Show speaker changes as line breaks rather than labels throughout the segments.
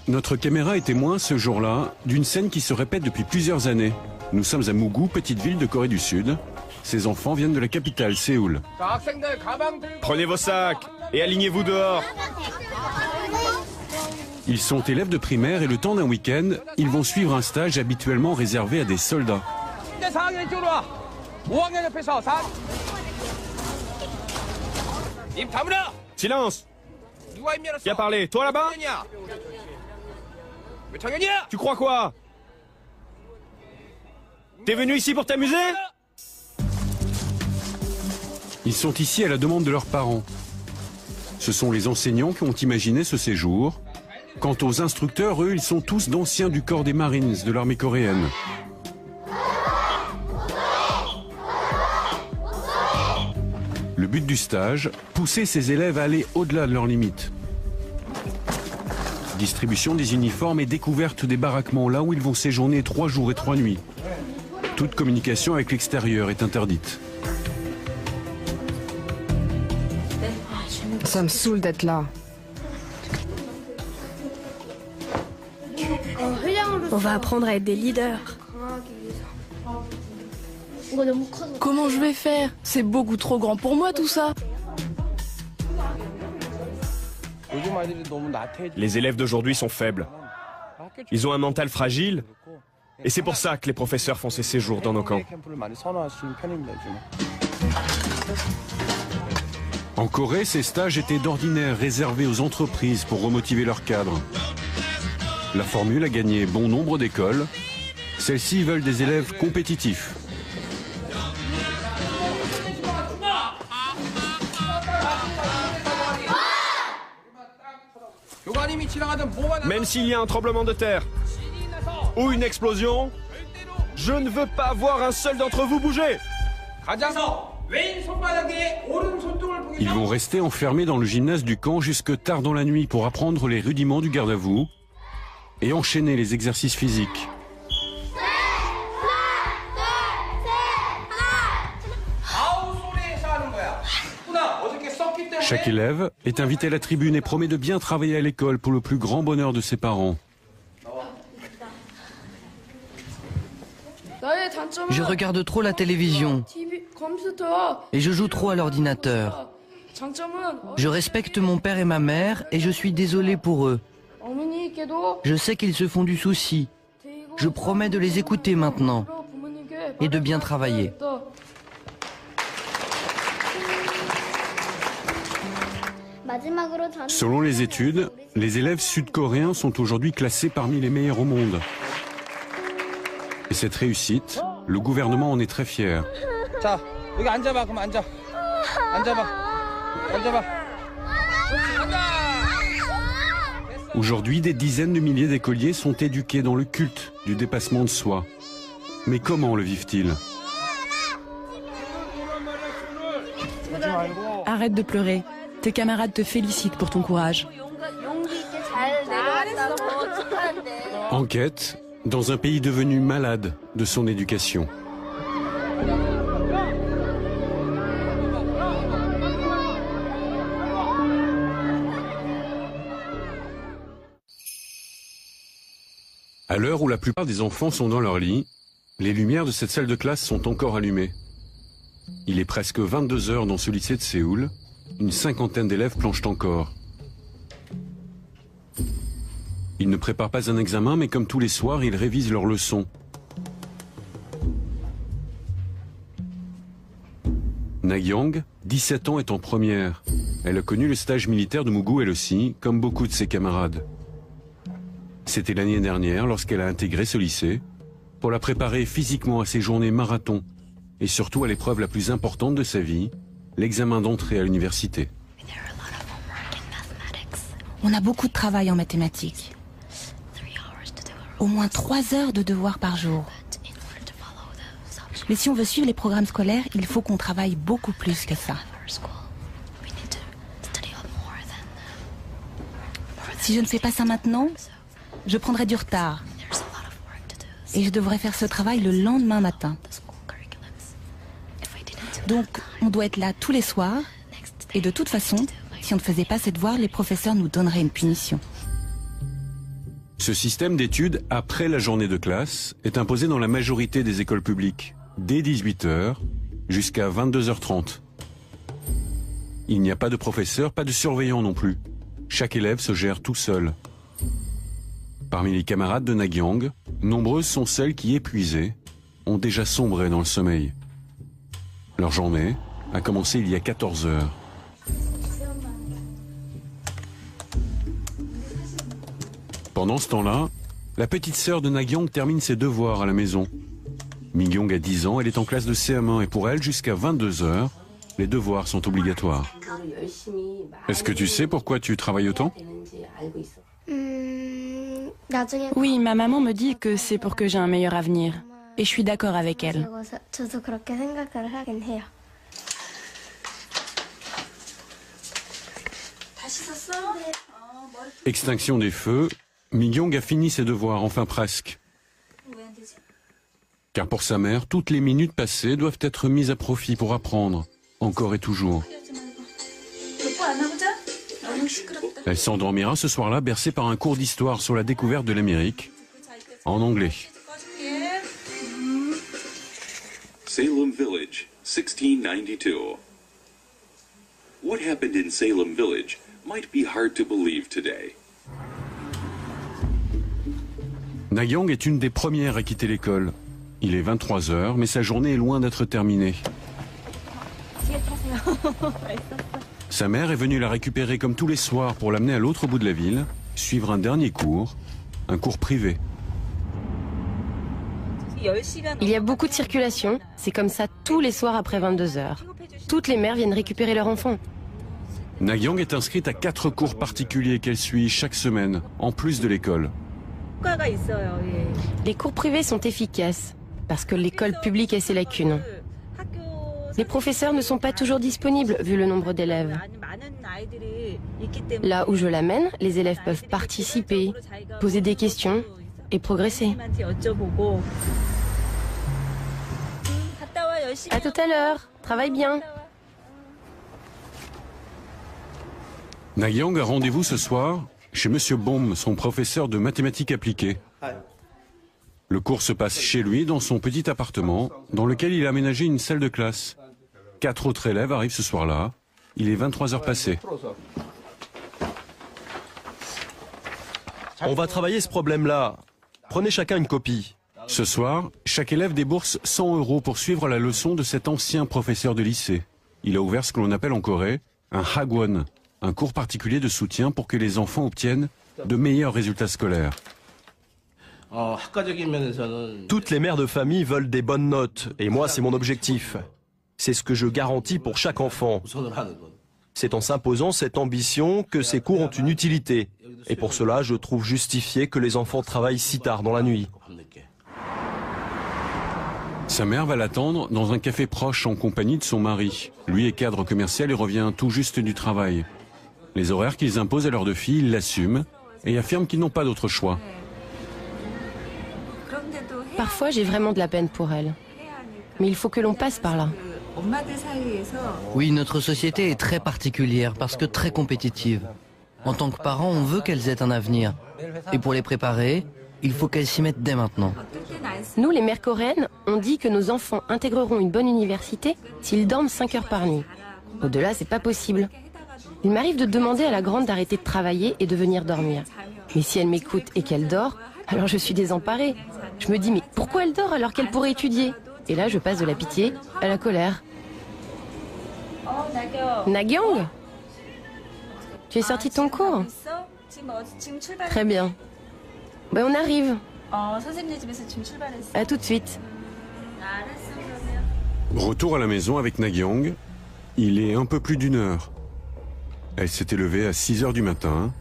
Notre caméra est témoin ce jour-là d'une scène qui se répète depuis plusieurs années. Nous sommes à Mugu, petite ville de Corée du Sud. Ces enfants viennent de la capitale, Séoul.
Prenez vos sacs et alignez-vous dehors.
Ils sont élèves de primaire et le temps d'un week-end, ils vont suivre un stage habituellement réservé à des soldats.
Silence! Qui a parlé? Toi là-bas? Tu crois quoi? T'es venu ici pour t'amuser?
Ils sont ici à la demande de leurs parents. Ce sont les enseignants qui ont imaginé ce séjour. Quant aux instructeurs, eux, ils sont tous d'anciens du corps des Marines de l'armée coréenne. Le but du stage, pousser ces élèves à aller au-delà de leurs limites. Distribution des uniformes et découverte des baraquements là où ils vont séjourner 3 jours et 3 nuits. Toute communication avec l'extérieur est interdite.
Ça me saoule d'être là.
On va apprendre à être des leaders.
Comment je vais faire? C'est beaucoup trop grand pour moi tout ça.
Les élèves d'aujourd'hui sont faibles. Ils ont un mental fragile. Et c'est pour ça que les professeurs font ces séjours dans nos camps.
En Corée, ces stages étaient d'ordinaire réservés aux entreprises pour remotiver leurs cadres. La formule a gagné bon nombre d'écoles. Celles-ci veulent des élèves compétitifs.
Même s'il y a un tremblement de terre ou une explosion, je ne veux pas voir un seul d'entre vous bouger.
Ils vont rester enfermés dans le gymnase du camp jusque tard dans la nuit pour apprendre les rudiments du garde-à-vous et enchaîner les exercices physiques. Chaque élève est invité à la tribune et promet de bien travailler à l'école pour le plus grand bonheur de ses parents.
Je regarde trop la télévision et je joue trop à l'ordinateur. Je respecte mon père et ma mère et je suis désolé pour eux. Je sais qu'ils se font du souci. Je promets de les écouter maintenant et de bien travailler.
Selon les études, les élèves sud-coréens sont aujourd'hui classés parmi les meilleurs au monde. Et cette réussite, le gouvernement en est très fier. Aujourd'hui, des dizaines de milliers d'écoliers sont éduqués dans le culte du dépassement de soi. Mais comment le vivent-ils?
Arrête de pleurer. Tes camarades te félicitent pour ton courage.
Enquête dans un pays devenu malade de son éducation. À l'heure où la plupart des enfants sont dans leur lit, les lumières de cette salle de classe sont encore allumées. Il est presque 22 heures dans ce lycée de Séoul. Une cinquantaine d'élèves planchent encore. Ils ne préparent pas un examen, mais comme tous les soirs, ils révisent leurs leçons. Nagyang, 17 ans, est en première. Elle a connu le stage militaire de Mugu elle aussi, comme beaucoup de ses camarades. C'était l'année dernière lorsqu'elle a intégré ce lycée, pour la préparer physiquement à ses journées marathon, et surtout à l'épreuve la plus importante de sa vie, l'examen d'entrée à l'université.
On a beaucoup de travail en mathématiques. Au moins 3 heures de devoirs par jour. Mais si on veut suivre les programmes scolaires, il faut qu'on travaille beaucoup plus que ça. Si je ne fais pas ça maintenant, je prendrai du retard. Et je devrais faire ce travail le lendemain matin. Donc, on doit être là tous les soirs. Et de toute façon, si on ne faisait pas ces devoirs, les professeurs nous donneraient une punition.
Ce système d'études après la journée de classe est imposé dans la majorité des écoles publiques, dès 18 h jusqu'à 22h30. Il n'y a pas de professeur, pas de surveillant non plus. Chaque élève se gère tout seul. Parmi les camarades de Nagyang, nombreuses sont celles qui, épuisées, ont déjà sombré dans le sommeil. Leur journée a commencé il y a 14 heures. Pendant ce temps-là, la petite sœur de Nagyang termine ses devoirs à la maison. Mingyong a 10 ans, elle est en classe de CM1 et pour elle, jusqu'à 22 h, les devoirs sont obligatoires. Est-ce que tu sais pourquoi tu travailles autant?
Oui, ma maman me dit que c'est pour que j'ai un meilleur avenir. Et je suis d'accord avec elle.
Extinction des feux, Mingyong a fini ses devoirs, enfin presque. Car pour sa mère, toutes les minutes passées doivent être mises à profit pour apprendre, encore et toujours. Elle s'endormira ce soir-là bercée par un cours d'histoire sur la découverte de l'Amérique, en anglais.
Salem Village, 1692. What happened in Salem Village might be hard to believe today.
Nagyang est une des premières à quitter l'école. Il est 23 h, mais sa journée est loin d'être terminée. Sa mère est venue la récupérer comme tous les soirs pour l'amener à l'autre bout de la ville, suivre un dernier cours, un cours privé.
Il y a beaucoup de circulation, c'est comme ça tous les soirs après 22 h. Toutes les mères viennent récupérer leur enfant.
Nagyang est inscrite à 4 cours particuliers qu'elle suit chaque semaine, en plus de l'école.
Les cours privés sont efficaces, parce que l'école publique a ses lacunes. Les professeurs ne sont pas toujours disponibles, vu le nombre d'élèves. Là où je l'amène, les élèves peuvent participer, poser des questions et progresser. À tout à l'heure, travaille bien.
Nagyang a rendez-vous ce soir chez Monsieur Baum, son professeur de mathématiques appliquées. Le cours se passe chez lui, dans son petit appartement, dans lequel il a aménagé une salle de classe. 4 autres élèves arrivent ce soir-là. Il est 23 h passées.
On va travailler ce problème-là. Prenez chacun une copie.
Ce soir, chaque élève débourse 100 € pour suivre la leçon de cet ancien professeur de lycée. Il a ouvert ce que l'on appelle en Corée un hagwon, un cours particulier de soutien pour que les enfants obtiennent de meilleurs résultats scolaires.
Toutes les mères de famille veulent des bonnes notes, et moi c'est mon objectif. C'est ce que je garantis pour chaque enfant. C'est en s'imposant cette ambition que ces cours ont une utilité. Et pour cela, je trouve justifié que les enfants travaillent si tard dans la nuit.
Sa mère va l'attendre dans un café proche en compagnie de son mari. Lui est cadre commercial et revient tout juste du travail. Les horaires qu'ils imposent à leurs 2 filles, ils l'assument et affirment qu'ils n'ont pas d'autre choix.
Parfois, j'ai vraiment de la peine pour elle. Mais il faut que l'on passe par là.
Oui, notre société est très particulière parce que très compétitive. En tant que parents, on veut qu'elles aient un avenir. Et pour les préparer, il faut qu'elles s'y mettent dès maintenant.
Nous, les mères coréennes, on dit que nos enfants intégreront une bonne université s'ils dorment 5 heures par nuit. Au-delà, c'est pas possible. Il m'arrive de demander à la grande d'arrêter de travailler et de venir dormir. Mais si elle m'écoute et qu'elle dort, alors je suis désemparée. Je me dis, mais pourquoi elle dort alors qu'elle pourrait étudier? Et là, je passe de la pitié à la colère. Nagyang? Tu es sorti de ton cours? Très bien. Ben, on arrive. À tout de suite.
Retour à la maison avec Nagyang. Il est un peu plus d'1 heure. Elle s'était levée à 6 h du matin.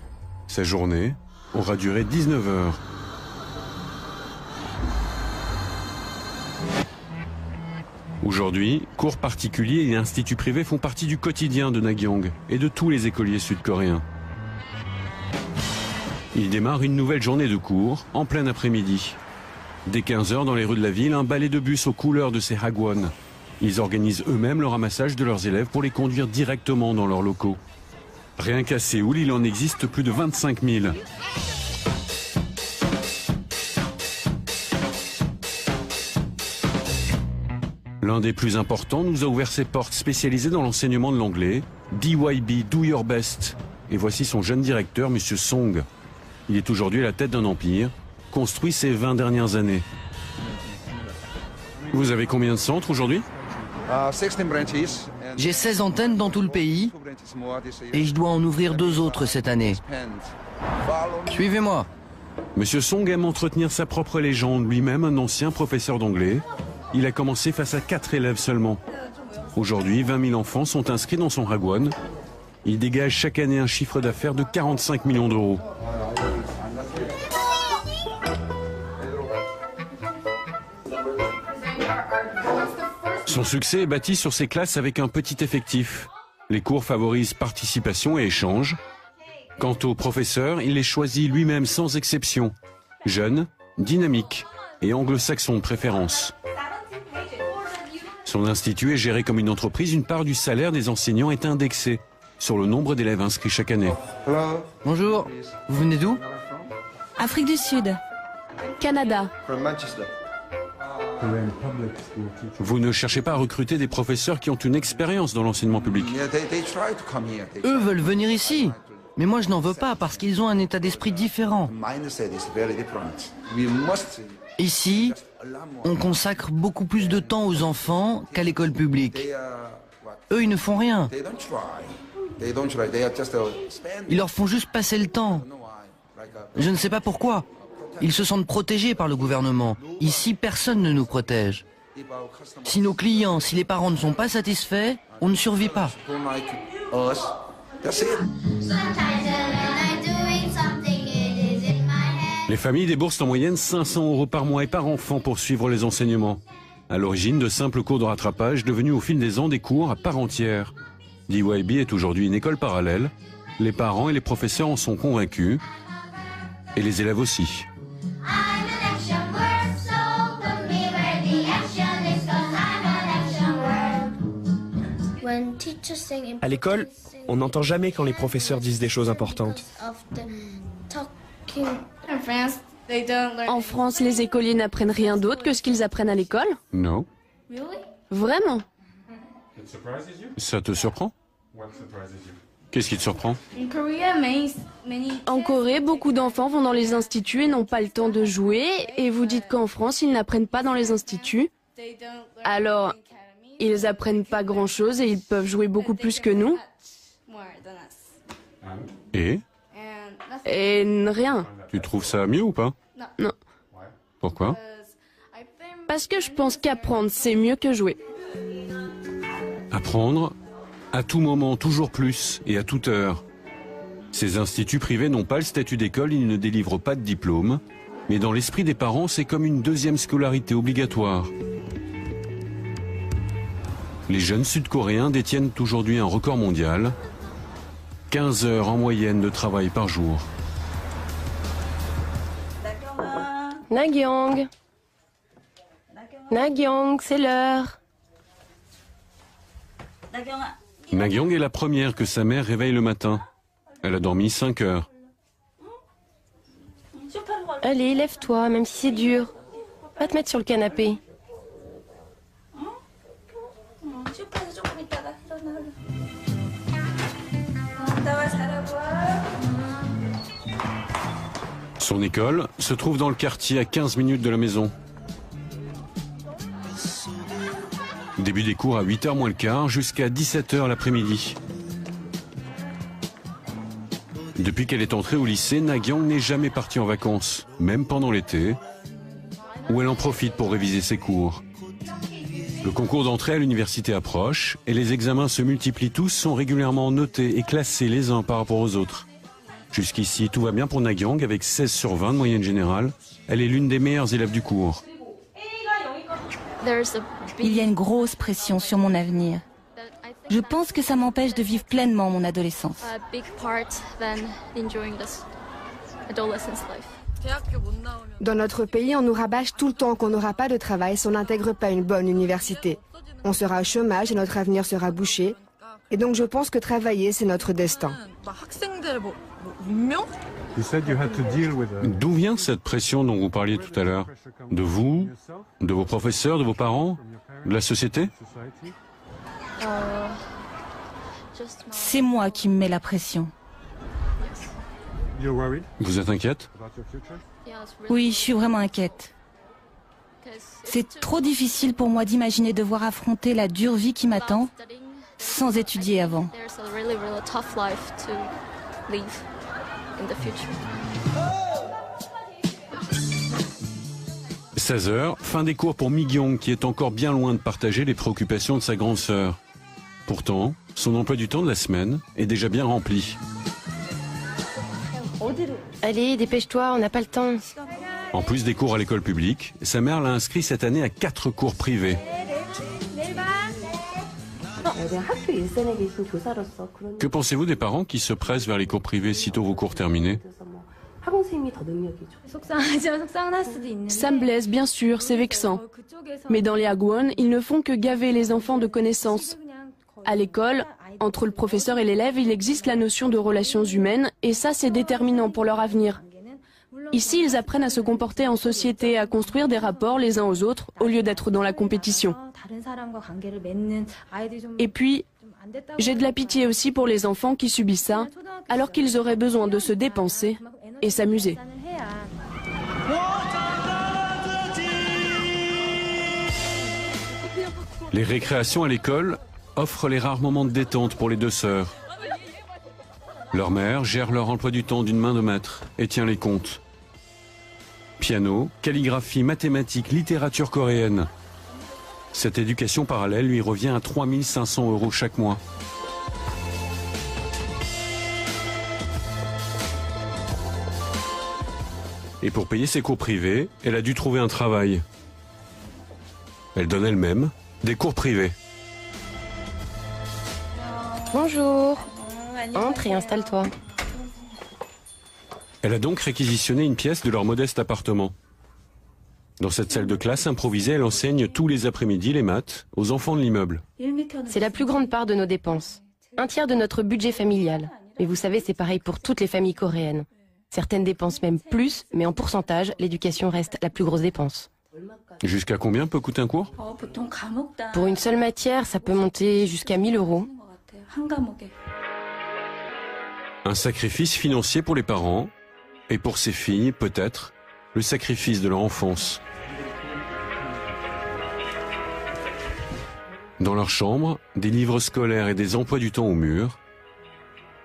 Sa journée aura duré 19 heures. Aujourd'hui, cours particuliers et instituts privés font partie du quotidien de Nagyang et de tous les écoliers sud-coréens. Il démarre une nouvelle journée de cours en plein après-midi. Dès 15 h dans les rues de la ville, un balai de bus aux couleurs de ces hagwon. Ils organisent eux-mêmes le ramassage de leurs élèves pour les conduire directement dans leurs locaux. Rien qu'à Séoul, il en existe plus de 25 000. L'un des plus importants nous a ouvert ses portes spécialisées dans l'enseignement de l'anglais, DYB, Do Your Best. Et voici son jeune directeur, M. Song. Il est aujourd'hui à la tête d'un empire, construit ces 20 dernières années. Vous avez combien de centres aujourd'hui?
J'ai 16 antennes dans tout le pays et je dois en ouvrir 2 autres cette année. Suivez-moi.
Monsieur Song aime entretenir sa propre légende, lui-même un ancien professeur d'anglais. Il a commencé face à 4 élèves seulement. Aujourd'hui, 20 000 enfants sont inscrits dans son Hagwon. Il dégage chaque année un chiffre d'affaires de 45 millions d'euros. Son succès est bâti sur ses classes avec un petit effectif. Les cours favorisent participation et échange. Quant aux professeurs, il les choisit lui-même sans exception. Jeunes, dynamiques et anglo-saxons de préférence. Son institut est géré comme une entreprise. Une part du salaire des enseignants est indexée sur le nombre d'élèves inscrits chaque année.
Bonjour, vous venez d'où?
Afrique du Sud.
Canada.
Vous ne cherchez pas à recruter des professeurs qui ont une expérience dans l'enseignement public.
Eux veulent venir ici, mais moi je n'en veux pas parce qu'ils ont un état d'esprit différent. Ici, on consacre beaucoup plus de temps aux enfants qu'à l'école publique. Eux, ils ne font rien. Ils leur font juste passer le temps. Je ne sais pas pourquoi. Ils se sentent protégés par le gouvernement. Ici, personne ne nous protège. Si nos clients, si les parents ne sont pas satisfaits, on ne survit pas.
Les familles déboursent en moyenne 500 € par mois et par enfant pour suivre les enseignements. À l'origine de simples cours de rattrapage devenus au fil des ans des cours à part entière. DYB est aujourd'hui une école parallèle. Les parents et les professeurs en sont convaincus. Et les élèves aussi.
À l'école, on n'entend jamais quand les professeurs disent des choses importantes.
En France, les écoliers n'apprennent rien d'autre que ce qu'ils apprennent à l'école?
Non.
Vraiment?
Ça te surprend? Qu'est-ce qui te surprend?
En Corée, beaucoup d'enfants vont dans les instituts et n'ont pas le temps de jouer. Et vous dites qu'en France, ils n'apprennent pas dans les instituts. Alors, ils apprennent pas grand-chose et ils peuvent jouer beaucoup plus que nous.
Et
rien.
tu trouves ça mieux ou pas?
Non.
Pourquoi?
Parce que je pense qu'apprendre, c'est mieux que jouer.
Apprendre, à tout moment, toujours plus et à toute heure. Ces instituts privés n'ont pas le statut d'école, ils ne délivrent pas de diplôme. Mais dans l'esprit des parents, c'est comme une deuxième scolarité obligatoire. Les jeunes Sud-Coréens détiennent aujourd'hui un record mondial. 15 heures en moyenne de travail par jour.
Nagyong. Nagyong, c'est l'heure.
Nagyong est la première que sa mère réveille le matin. Elle a dormi 5 heures.
Allez, lève-toi, même si c'est dur. Va te mettre sur le canapé.
Son école se trouve dans le quartier à 15 minutes de la maison. Début des cours à 8h moins le quart jusqu'à 17h l'après-midi. Depuis qu'elle est entrée au lycée, Nagyong n'est jamais partie en vacances, même pendant l'été, où elle en profite pour réviser ses cours. Le concours d'entrée à l'université approche et les examens se multiplient, tous sont régulièrement notés et classés les uns par rapport aux autres. Jusqu'ici, tout va bien pour Nagyong avec 16 sur 20 de moyenne générale. Elle est l'une des meilleures élèves du cours.
Il y a une grosse pression sur mon avenir. Je pense que ça m'empêche de vivre pleinement mon adolescence.
Dans notre pays, on nous rabâche tout le temps qu'on n'aura pas de travail si on n'intègre pas une bonne université. On sera au chômage et notre avenir sera bouché. Et donc je pense que travailler, c'est notre destin.
D'où vient cette pression dont vous parliez tout à l'heure? De vous? De vos professeurs? De vos parents? De la société?
C'est moi qui me mets la pression.
Vous êtes inquiète?
Oui, je suis vraiment inquiète. C'est trop difficile pour moi d'imaginer devoir affronter la dure vie qui m'attend sans étudier avant.
16h, fin des cours pour Mi-kyung qui est encore bien loin de partager les préoccupations de sa grande sœur. Pourtant, son emploi du temps de la semaine est déjà bien rempli.
Allez, dépêche-toi, on n'a pas le temps.
En plus des cours à l'école publique, sa mère l'a inscrit cette année à 4 cours privés. Que pensez-vous des parents qui se pressent vers les cours privés sitôt vos cours terminés?
Ça me blesse, bien sûr, c'est vexant. Mais dans les hagwon, ils ne font que gaver les enfants de connaissances. À l'école, entre le professeur et l'élève, il existe la notion de relations humaines, et ça, c'est déterminant pour leur avenir. Ici, ils apprennent à se comporter en société, à construire des rapports les uns aux autres, au lieu d'être dans la compétition. Et puis, j'ai de la pitié aussi pour les enfants qui subissent ça, alors qu'ils auraient besoin de se dépenser et s'amuser.
Les récréations à l'école offrent les rares moments de détente pour les deux sœurs. Leur mère gère leur emploi du temps d'une main de maître et tient les comptes. Piano, calligraphie, mathématiques, littérature coréenne. Cette éducation parallèle lui revient à 3 500 € chaque mois. Et pour payer ses cours privés, elle a dû trouver un travail. Elle donne elle-même des cours privés.
Bonjour. Entre et installe-toi.
Elle a donc réquisitionné une pièce de leur modeste appartement. Dans cette salle de classe improvisée, elle enseigne tous les après-midi les maths aux enfants de l'immeuble.
C'est la plus grande part de nos dépenses. 1/3 de notre budget familial. Mais vous savez, c'est pareil pour toutes les familles coréennes. Certaines dépensent même plus, mais en pourcentage, l'éducation reste la plus grosse dépense.
Jusqu'à combien peut coûter un cours?
Pour une seule matière, ça peut monter jusqu'à 1 000 €.
Un sacrifice financier pour les parents, et pour ces filles, peut-être, le sacrifice de leur enfance. Dans leur chambre, des livres scolaires et des emplois du temps au mur,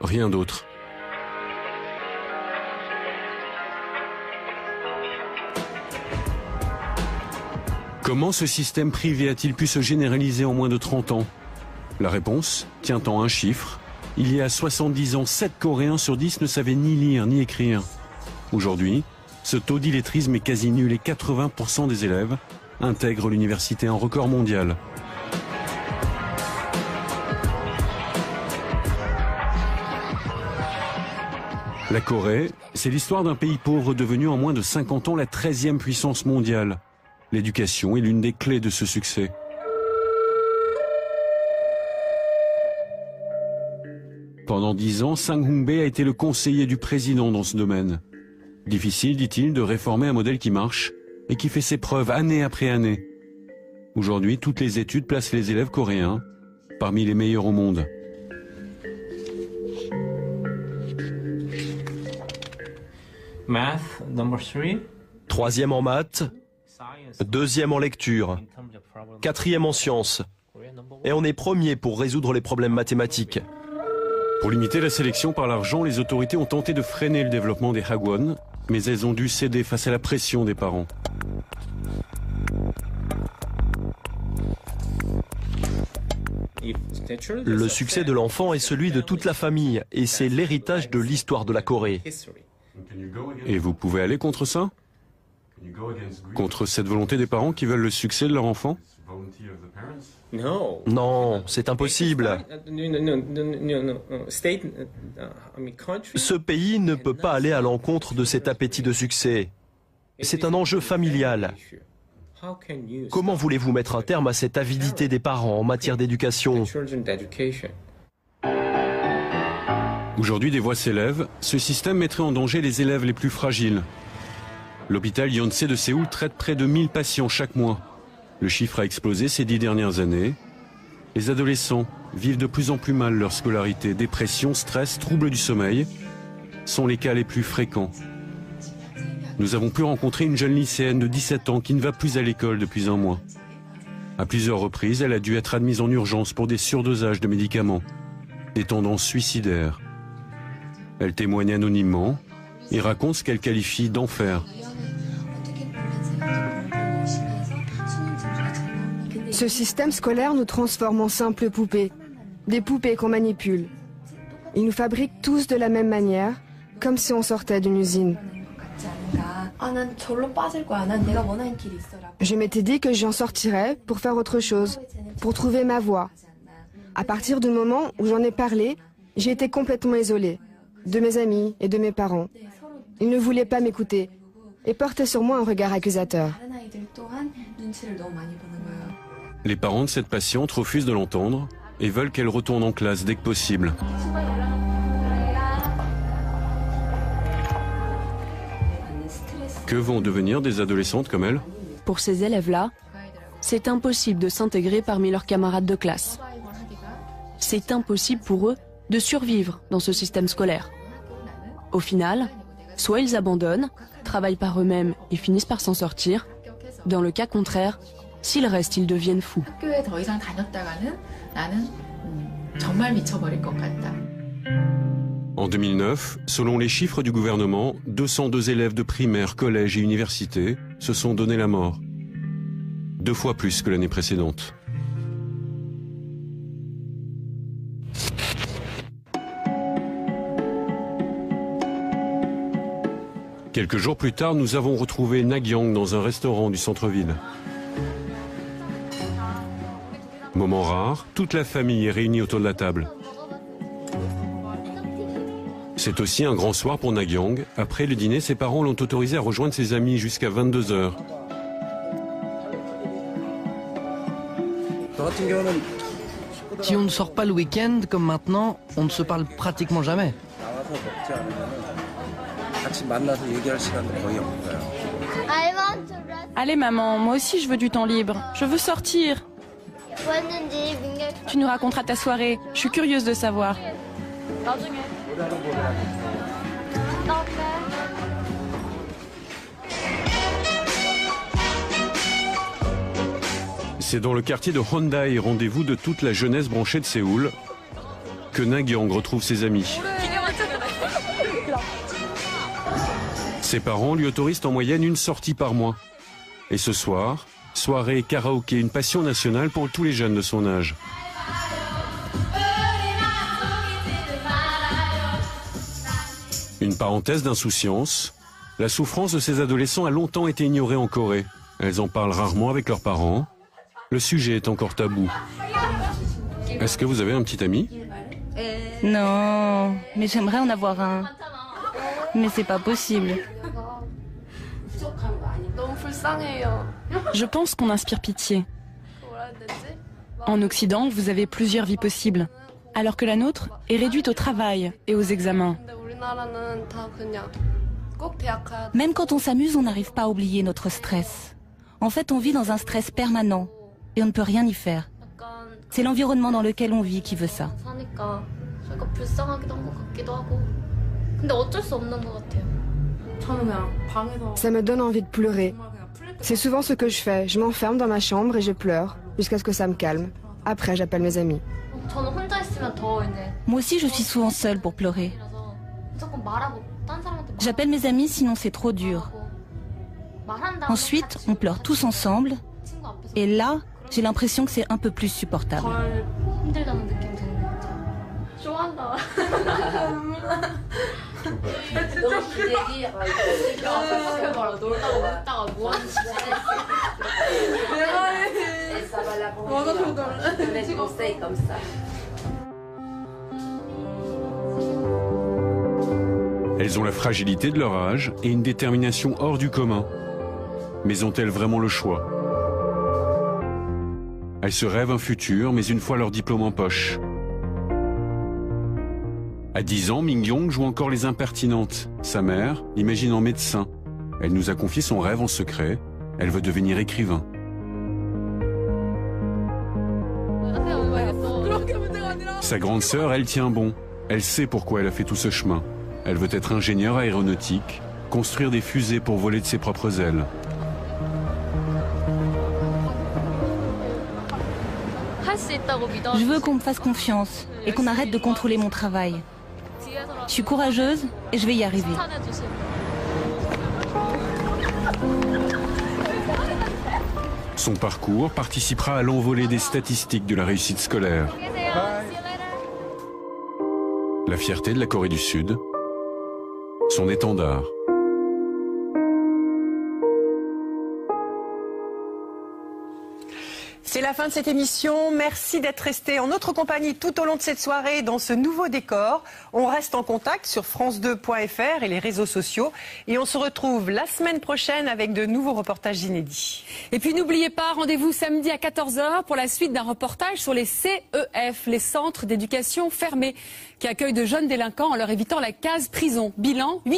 rien d'autre. Comment ce système privé a-t-il pu se généraliser en moins de 30 ans? La réponse tient en un chiffre. Il y a 70 ans, 7 Coréens sur 10 ne savaient ni lire ni écrire. Aujourd'hui, ce taux d'illettrisme est quasi nul et 80% des élèves intègrent l'université, un record mondial. La Corée, c'est l'histoire d'un pays pauvre devenu en moins de 50 ans la 13e puissance mondiale. L'éducation est l'une des clés de ce succès. Pendant 10 ans, Sang Hong-bae a été le conseiller du président dans ce domaine. Difficile, dit-il, de réformer un modèle qui marche et qui fait ses preuves année après année. Aujourd'hui, toutes les études placent les élèves coréens parmi les meilleurs au monde.
Math, number 3.
3e en maths, 2e en lecture, 4e en sciences. Et on est premier pour résoudre les problèmes mathématiques.
Pour limiter la sélection par l'argent, les autorités ont tenté de freiner le développement des hagwon, mais elles ont dû céder face à la pression des parents.
Le succès de l'enfant est celui de toute la famille, et c'est l'héritage de l'histoire de la Corée.
Et vous pouvez aller contre ça? Contre cette volonté des parents qui veulent le succès de leur enfant?
Non, c'est impossible. Ce pays ne peut pas aller à l'encontre de cet appétit de succès. C'est un enjeu familial. Comment voulez-vous mettre un terme à cette avidité des parents en matière d'éducation?
Aujourd'hui, des voix s'élèvent. Ce système mettrait en danger les élèves les plus fragiles. L'hôpital Yonsei de Séoul traite près de 1000 patients chaque mois. Le chiffre a explosé ces 10 dernières années. Les adolescents vivent de plus en plus mal leur scolarité. Dépression, stress, troubles du sommeil sont les cas les plus fréquents. Nous avons pu rencontrer une jeune lycéenne de 17 ans qui ne va plus à l'école depuis un mois. À plusieurs reprises, elle a dû être admise en urgence pour des surdosages de médicaments, des tendances suicidaires. Elle témoigne anonymement et raconte ce qu'elle qualifie d'enfer.
Ce système scolaire nous transforme en simples poupées, des poupées qu'on manipule. Ils nous fabriquent tous de la même manière, comme si on sortait d'une usine. Je m'étais dit que j'en sortirais pour faire autre chose, pour trouver ma voie. À partir du moment où j'en ai parlé, j'ai été complètement isolée, de mes amis et de mes parents. Ils ne voulaient pas m'écouter et portaient sur moi un regard accusateur.
Les parents de cette patiente refusent de l'entendre et veulent qu'elle retourne en classe dès que possible. Que vont devenir des adolescentes comme elle?
Pour ces élèves-là, c'est impossible de s'intégrer parmi leurs camarades de classe. C'est impossible pour eux de survivre dans ce système scolaire. Au final, soit ils abandonnent, travaillent par eux-mêmes et finissent par s'en sortir. Dans le cas contraire, s'ils restent, ils deviennent fous.
En 2009, selon les chiffres du gouvernement, 202 élèves de primaire, collège et université se sont donné la mort. 2 fois plus que l'année précédente. Quelques jours plus tard, nous avons retrouvé Nagyang dans un restaurant du centre-ville. Moment rare, toute la famille est réunie autour de la table. C'est aussi un grand soir pour Nagyang. Après le dîner, ses parents l'ont autorisé à rejoindre ses amis jusqu'à 22 h.
Si on ne sort pas le week-end, comme maintenant, on ne se parle pratiquement jamais.
Allez maman, moi aussi je veux du temps libre. Je veux sortir. Tu nous raconteras ta soirée. Je suis curieuse de savoir.
C'est dans le quartier de Hondae, rendez-vous de toute la jeunesse branchée de Séoul, que Nagyang retrouve ses amis. Ses parents lui autorisent en moyenne une sortie par mois. Et ce soir, soirée karaoké, une passion nationale pour tous les jeunes de son âge. Une parenthèse d'insouciance, la souffrance de ces adolescents a longtemps été ignorée en Corée. Elles en parlent rarement avec leurs parents. Le sujet est encore tabou. Est-ce que vous avez un petit ami?
Non, mais j'aimerais en avoir un. Mais c'est pas possible.
Je pense qu'on inspire pitié. En Occident, vous avez plusieurs vies possibles, alors que la nôtre est réduite au travail et aux examens.
Même quand on s'amuse, on n'arrive pas à oublier notre stress. En fait, on vit dans un stress permanent et on ne peut rien y faire. C'est l'environnement dans lequel on vit qui veut ça.
Ça me donne envie de pleurer. C'est souvent ce que je fais. Je m'enferme dans ma chambre et je pleure jusqu'à ce que ça me calme. Après, j'appelle mes amis.
Moi aussi, je suis souvent seule pour pleurer. J'appelle mes amis, sinon c'est trop dur. Ensuite, on pleure tous ensemble. Et là, j'ai l'impression que c'est un peu plus supportable.
Elles ont la fragilité de leur âge et une détermination hors du commun. Mais ont-elles vraiment le choix? Elles se rêvent un futur, mais une fois leur diplôme en poche. À 10 ans, Mingyong joue encore les impertinentes. Sa mère l'imagine en médecin. Elle nous a confié son rêve en secret. Elle veut devenir écrivain. Sa grande sœur, elle tient bon. Elle sait pourquoi elle a fait tout ce chemin. Elle veut être ingénieure aéronautique, construire des fusées pour voler de ses propres ailes.
Je veux qu'on me fasse confiance et qu'on arrête de contrôler mon travail. Je suis courageuse et je vais y arriver.
Son parcours participera à l'envolée des statistiques de la réussite scolaire. La fierté de la Corée du Sud, son étendard.
C'est la fin de cette émission. Merci d'être resté en notre compagnie tout au long de cette soirée dans ce nouveau décor. On reste en contact sur france2.fr et les réseaux sociaux. Et on se retrouve la semaine prochaine avec de nouveaux reportages inédits.
Et puis n'oubliez pas, rendez-vous samedi à 14h pour la suite d'un reportage sur les CEF, les centres d'éducation fermés, qui accueillent de jeunes délinquants en leur évitant la case prison. Bilan, 8